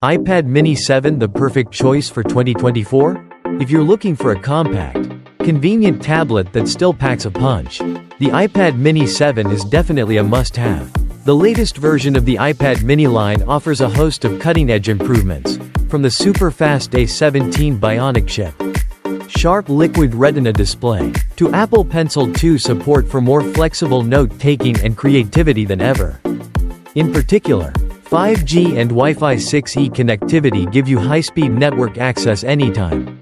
iPad mini 7 the perfect choice for 2024? If you're looking for a compact, convenient tablet that still packs a punch, the iPad mini 7 is definitely a must-have. The latest version of the iPad mini line offers a host of cutting-edge improvements, from the super-fast A17 Bionic chip, sharp liquid retina display, to Apple Pencil 2 support for more flexible note-taking and creativity than ever. In particular, 5G and Wi-Fi 6E connectivity give you high-speed network access anytime,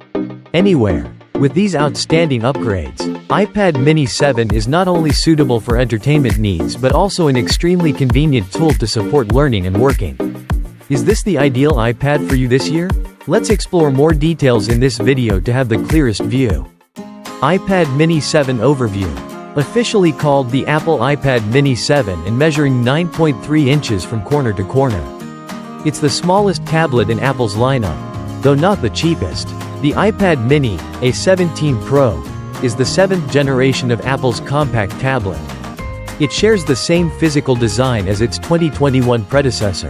anywhere. With these outstanding upgrades, iPad mini 7 is not only suitable for entertainment needs but also an extremely convenient tool to support learning and working. Is this the ideal iPad for you this year? Let's explore more details in this video to have the clearest view. iPad mini 7 overview. Officially called the Apple iPad mini 7 and measuring 9.3 inches from corner to corner. It's the smallest tablet in Apple's lineup, though not the cheapest. The iPad mini, A17 Pro, is the 7th generation of Apple's compact tablet. It shares the same physical design as its 2021 predecessor,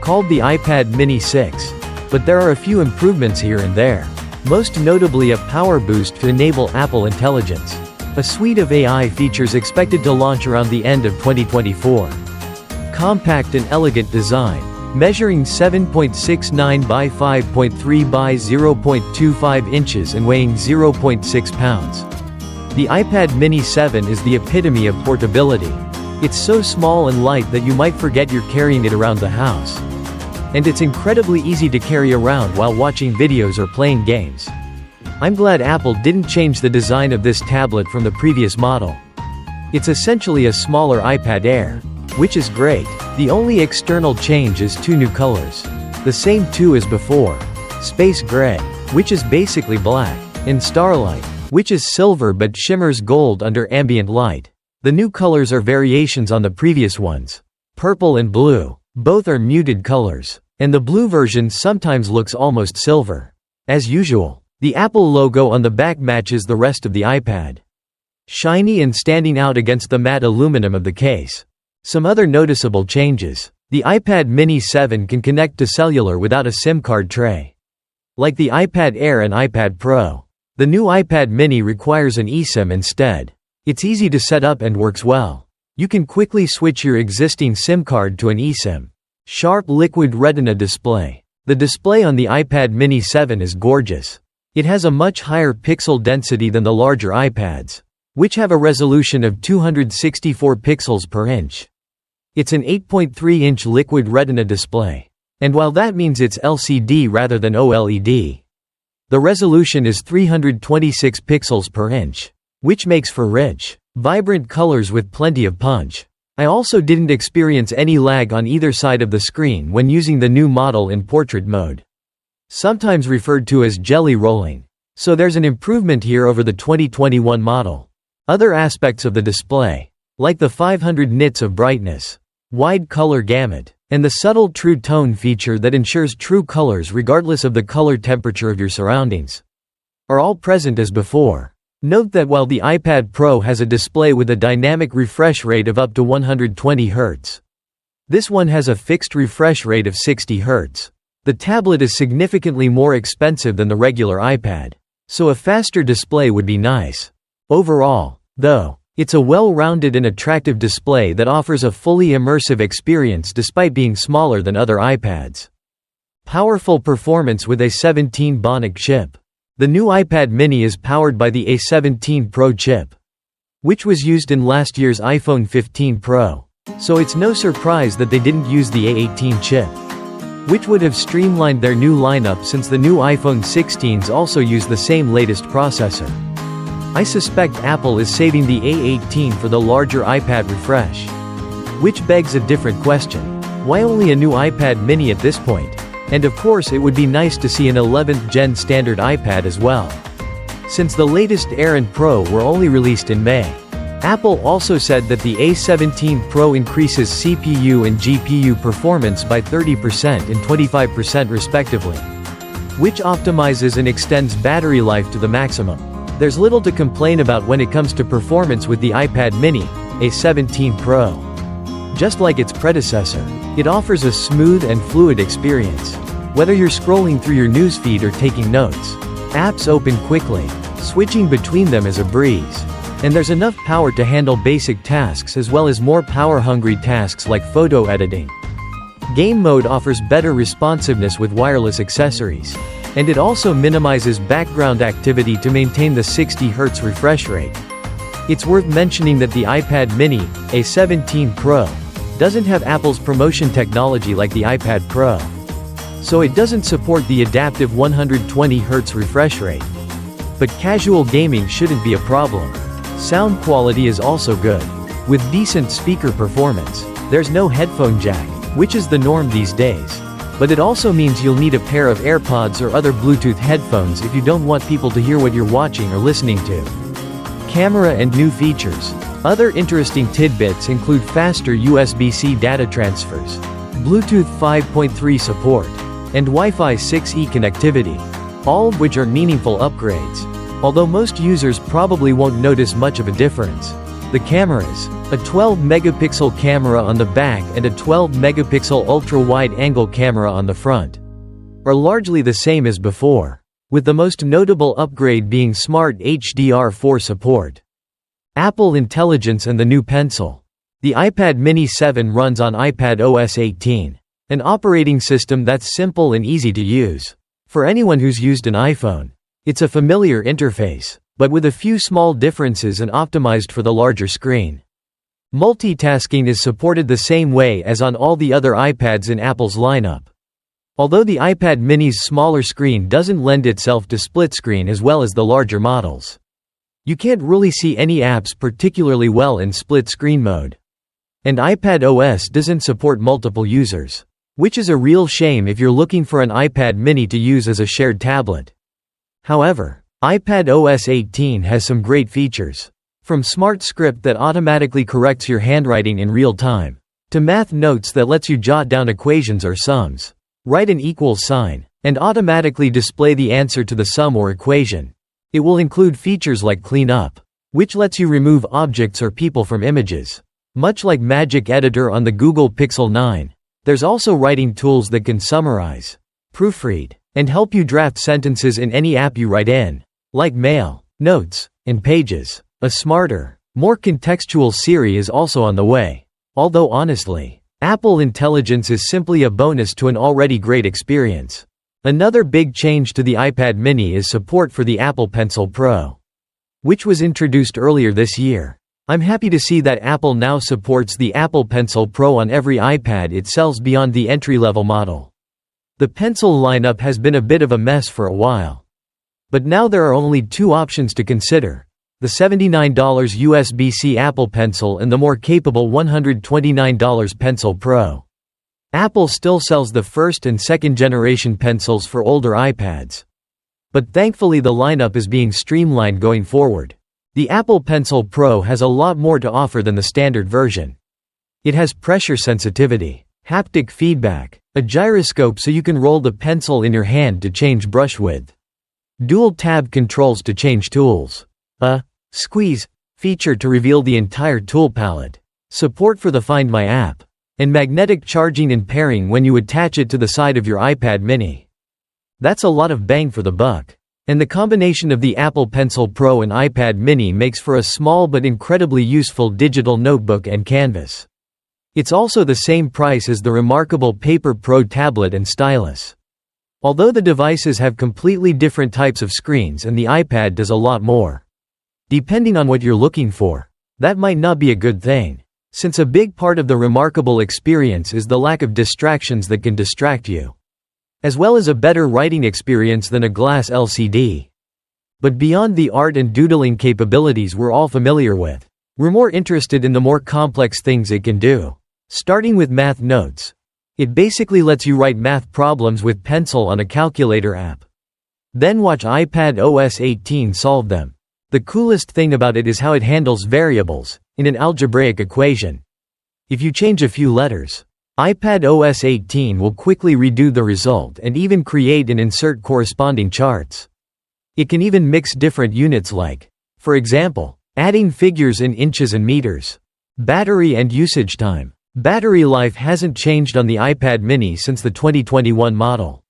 called the iPad mini 6, but there are a few improvements here and there. Most notably a power boost to enable Apple Intelligence, a suite of AI features expected to launch around the end of 2024. Compact and elegant design, measuring 7.69 by 5.3 by 0.25 inches and weighing 0.6 pounds. The iPad mini 7 is the epitome of portability. It's so small and light that you might forget you're carrying it around the house. And it's incredibly easy to carry around while watching videos or playing games. I'm glad Apple didn't change the design of this tablet from the previous model. It's essentially a smaller iPad Air, which is great. The only external change is 2 new colors. The same 2 as before. Space Gray, which is basically black, and Starlight, which is silver but shimmers gold under ambient light. The new colors are variations on the previous ones. Purple and blue, both are muted colors, and the blue version sometimes looks almost silver. As usual, the Apple logo on the back matches the rest of the iPad. Shiny and standing out against the matte aluminum of the case. Some other noticeable changes. The iPad mini 7 can connect to cellular without a SIM card tray, like the iPad Air and iPad Pro. The new iPad mini requires an eSIM instead. It's easy to set up and works well. You can quickly switch your existing SIM card to an eSIM. Sharp liquid retina display. The display on the iPad mini 7 is gorgeous. It has a much higher pixel density than the larger iPads, which have a resolution of 264 pixels per inch. It's an 8.3-inch liquid retina display. And while that means it's LCD rather than OLED, the resolution is 326 pixels per inch, which makes for rich, vibrant colors with plenty of punch. I also didn't experience any lag on either side of the screen when using the new model in portrait mode, sometimes referred to as jelly rolling. So there's an improvement here over the 2021 model. Other aspects of the display, like the 500 nits of brightness, wide color gamut, and the subtle true tone feature that ensures true colors regardless of the color temperature of your surroundings, are all present as before. Note that while the iPad Pro has a display with a dynamic refresh rate of up to 120 Hz, this one has a fixed refresh rate of 60 Hz. The tablet is significantly more expensive than the regular iPad, so a faster display would be nice. Overall, though, it's a well-rounded and attractive display that offers a fully immersive experience despite being smaller than other iPads. Powerful performance with A17 Bionic chip. The new iPad mini is powered by the A17 Pro chip, which was used in last year's iPhone 15 Pro, so it's no surprise that they didn't use the A18 chip, which would have streamlined their new lineup since the new iPhone 16s also use the same latest processor. I suspect Apple is saving the A18 for the larger iPad refresh. Which begs a different question. Why only a new iPad mini at this point? And of course it would be nice to see an 11th gen standard iPad as well, since the latest Air and Pro were only released in May. Apple also said that the A17 Pro increases CPU and GPU performance by 30% and 25% respectively, which optimizes and extends battery life to the maximum. There's little to complain about when it comes to performance with the iPad mini, A17 Pro. Just like its predecessor, It offers a smooth and fluid experience. Whether you're scrolling through your newsfeed or taking notes, apps open quickly. Switching between them is a breeze. And there's enough power to handle basic tasks as well as more power-hungry tasks like photo editing. Game mode offers better responsiveness with wireless accessories. And it also minimizes background activity to maintain the 60 Hz refresh rate. It's worth mentioning that the iPad mini, A17 Pro, doesn't have Apple's promotion technology like the iPad Pro. So it doesn't support the adaptive 120 Hz refresh rate. But casual gaming shouldn't be a problem. Sound quality is also good. With decent speaker performance. There's no headphone jack, which is the norm these days. But it also means you'll need a pair of AirPods or other Bluetooth headphones if you don't want people to hear what you're watching or listening to. Camera and new features. Other interesting tidbits include faster USB-C data transfers, Bluetooth 5.3 support, and Wi-Fi 6E connectivity, all of which are meaningful upgrades. Although most users probably won't notice much of a difference. The cameras, a 12-megapixel camera on the back and a 12-megapixel ultra-wide-angle camera on the front, are largely the same as before, with the most notable upgrade being Smart HDR4 support. Apple Intelligence and the new Pencil. The iPad mini 7 runs on iPad OS 18, an operating system that's simple and easy to use. For anyone who's used an iPhone, it's a familiar interface, but with a few small differences and optimized for the larger screen. Multitasking is supported the same way as on all the other iPads in Apple's lineup. Although the iPad mini's smaller screen doesn't lend itself to split screen as well as the larger models. You can't really see any apps particularly well in split screen mode. And iPad OS doesn't support multiple users, which is a real shame if you're looking for an iPad mini to use as a shared tablet. However, iPad OS 18 has some great features. From Smart Script that automatically corrects your handwriting in real time, to Math Notes that lets you jot down equations or sums, write an equals sign, and automatically display the answer to the sum or equation. It will include features like Clean Up, which lets you remove objects or people from images. Much like Magic Editor on the Google Pixel 9, there's also writing tools that can summarize, proofread, and help you draft sentences in any app you write in, like Mail, Notes, and Pages. A smarter, more contextual Siri is also on the way. Although honestly, Apple Intelligence is simply a bonus to an already great experience. Another big change to the iPad mini is support for the Apple Pencil Pro, which was introduced earlier this year. I'm happy to see that Apple now supports the Apple Pencil Pro on every iPad it sells beyond the entry-level model. The Pencil lineup has been a bit of a mess for a while. But now there are only two options to consider: the $79 USB-C Apple Pencil and the more capable $129 Pencil Pro. Apple still sells the first and second generation pencils for older iPads. But thankfully the lineup is being streamlined going forward. The Apple Pencil Pro has a lot more to offer than the standard version. It has pressure sensitivity, haptic feedback, a gyroscope so you can roll the pencil in your hand to change brush width, dual tab controls to change tools, a squeeze feature to reveal the entire tool palette, support for the Find My app, and magnetic charging and pairing when you attach it to the side of your iPad mini. That's a lot of bang for the buck. And the combination of the Apple Pencil Pro and iPad mini makes for a small but incredibly useful digital notebook and canvas. It's also the same price as the remarkable Paper Pro tablet and stylus. Although the devices have completely different types of screens and the iPad does a lot more, depending on what you're looking for, that might not be a good thing, since a big part of the remarkable experience is the lack of distractions that can distract you, as well as a better writing experience than a glass LCD. But beyond the art and doodling capabilities we're all familiar with, we're more interested in the more complex things it can do. Starting with Math Notes. It basically lets you write math problems with pencil on a calculator app. Then watch iPad OS 18 solve them. The coolest thing about it is how it handles variables in an algebraic equation. If you change a few letters, iPad OS 18 will quickly redo the result and even create and insert corresponding charts. It can even mix different units like, for example, adding figures in inches and meters, battery and usage time, Battery life hasn't changed on the iPad mini since the 2021 model.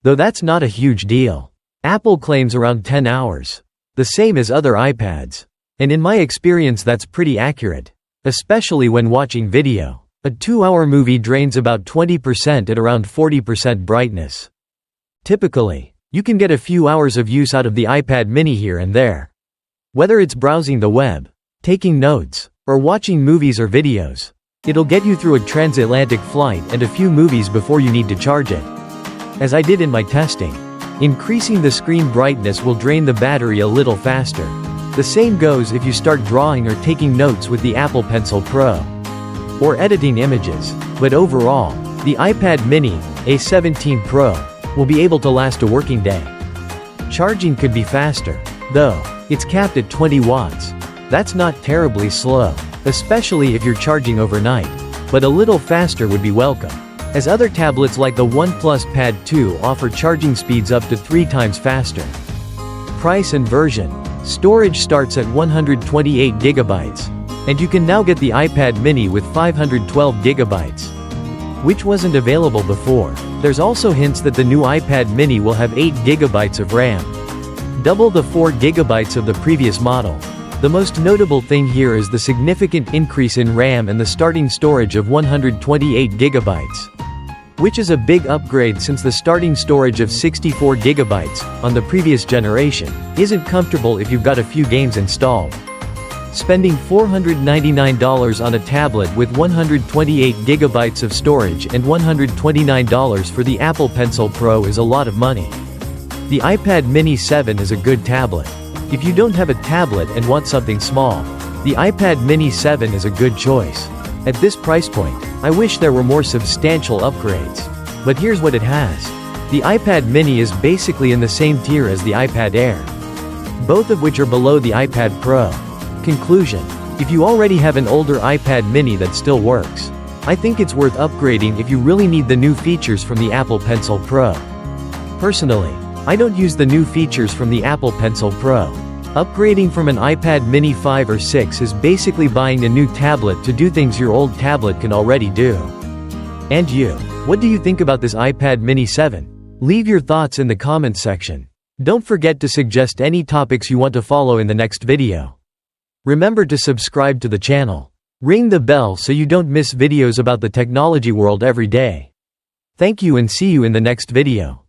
Though that's not a huge deal. Apple claims around 10 hours. The same as other iPads. And in my experience that's pretty accurate. Especially when watching video. A 2-hour movie drains about 20% at around 40% brightness. Typically, you can get a few hours of use out of the iPad mini here and there. Whether it's browsing the web, taking notes, or watching movies or videos, it'll get you through a transatlantic flight and a few movies before you need to charge it. As I did in my testing. Increasing the screen brightness will drain the battery a little faster. The same goes if you start drawing or taking notes with the Apple Pencil Pro. Or editing images. But overall, the iPad mini, A17 Pro, will be able to last a working day. Charging could be faster. Though, it's capped at 20 watts. That's not terribly slow, especially if you're charging overnight. But a little faster would be welcome. As other tablets like the OnePlus Pad 2 offer charging speeds up to 3 times faster. Price and version. Storage starts at 128 GB. And you can now get the iPad mini with 512 GB. Which wasn't available before. There's also hints that the new iPad mini will have 8 GB of RAM. Double the 4 GB of the previous model. The most notable thing here is the significant increase in RAM and the starting storage of 128 GB. Which is a big upgrade since the starting storage of 64 GB on the previous generation isn't comfortable if you've got a few games installed. Spending $499 on a tablet with 128 GB of storage and $129 for the Apple Pencil Pro is a lot of money. The iPad mini 7 is a good tablet. If you don't have a tablet and want something small, the iPad mini 7 is a good choice. At this price point, I wish there were more substantial upgrades. But here's what it has. The iPad mini is basically in the same tier as the iPad Air. Both of which are below the iPad Pro. Conclusion. If you already have an older iPad mini that still works, I think it's worth upgrading if you really need the new features from the Apple Pencil Pro. Personally, I don't use the new features from the Apple Pencil Pro. Upgrading from an iPad mini 5 or 6 is basically buying a new tablet to do things your old tablet can already do. And you? What do you think about this iPad mini 7? Leave your thoughts in the comments section. Don't forget to suggest any topics you want to follow in the next video. Remember to subscribe to the channel. Ring the bell so you don't miss videos about the technology world every day. Thank you and see you in the next video.